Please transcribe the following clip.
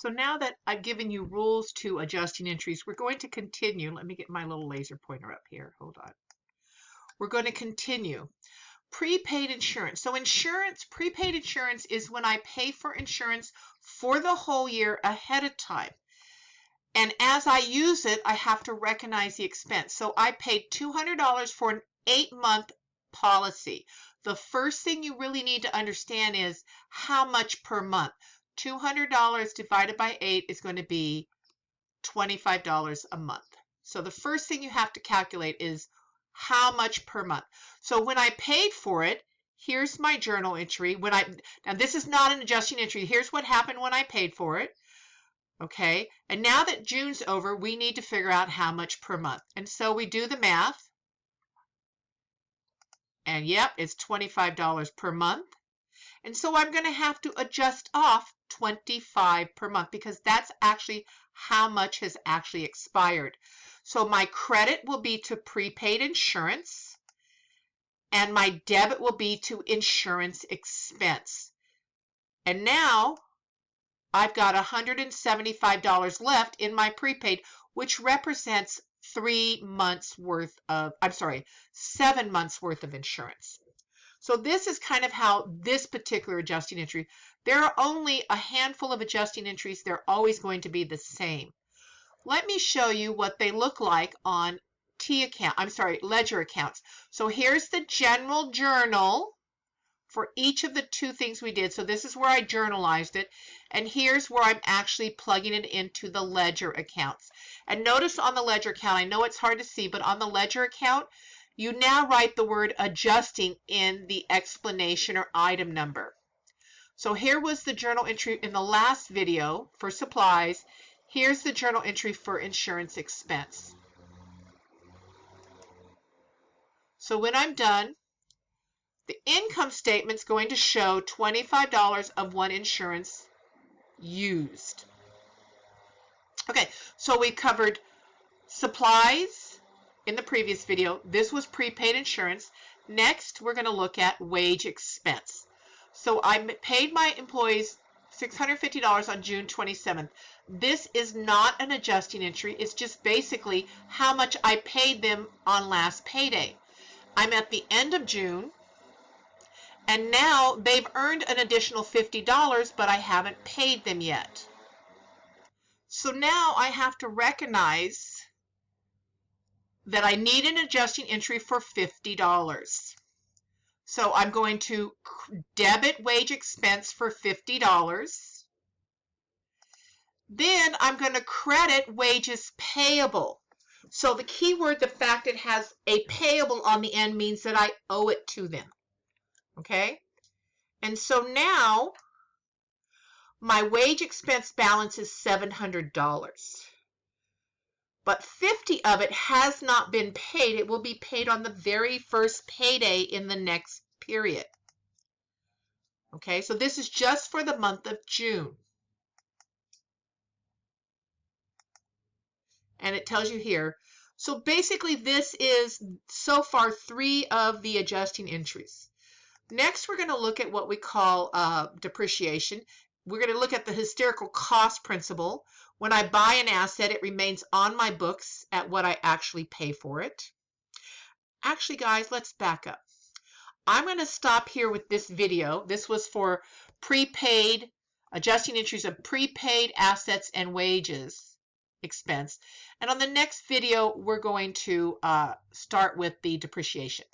So now that I've given you rules to adjusting entries, we're going to continue. Let me get my little laser pointer up here. Hold on. We're going to continue. Prepaid insurance. So prepaid insurance is when I pay for insurance for the whole year ahead of time. And as I use it, I have to recognize the expense. So I paid $200 for an 8-month policy. The first thing you really need to understand is how much per month. $200 divided by 8 is going to be $25 a month. So the first thing you have to calculate is how much per month. So when I paid for it, here's my journal entry. Now this is not an adjusting entry. Here's what happened when I paid for it. Okay, and now that June's over, we need to figure out how much per month. And so we do the math. And yep, it's $25 per month. And so I'm going to have to adjust off $25 per month because that's actually how much has actually expired. So my credit will be to prepaid insurance and my debit will be to insurance expense. And now I've got $175 left in my prepaid, which represents 7 months worth of insurance. So this is kind of how this particular adjusting entry, there are only a handful of adjusting entries. They're always going to be the same. Let me show you what they look like on ledger accounts. So here's the general journal for each of the two things we did. So this is where I journalized it. And here's where I'm actually plugging it into the ledger accounts. And notice on the ledger account, I know it's hard to see, but on the ledger account, you now write the word adjusting in the explanation or item number. So here was the journal entry in the last video for supplies. Here's the journal entry for insurance expense. So when I'm done, the income statement's going to show $25 of what insurance used. Okay, so we covered supplies in the previous video. This was prepaid insurance. Next, we're going to look at wage expense. So I paid my employees $650 on June 27th. This is not an adjusting entry. It's just basically how much I paid them on last payday. I'm at the end of June, and now they've earned an additional $50, but I haven't paid them yet. So now I have to recognize that I need an adjusting entry for $50. So I'm going to debit wage expense for $50. Then I'm going to credit wages payable. So the key word, the fact it has a payable on the end, means that I owe it to them. Okay? And so now my wage expense balance is $700. But 50 of it has not been paid. It will be paid on the very first payday in the next period. Okay, so this is just for the month of June. And it tells you here. So basically this is so far 3 of the adjusting entries. Next we're going to look at what we call depreciation. We're going to look at the historical cost principle. When I buy an asset, it remains on my books at what I actually pay for it. Actually, guys, let's back up. I'm going to stop here with this video. This was for prepaid, adjusting entries of prepaid assets and wages expense. And on the next video, we're going to start with the depreciation.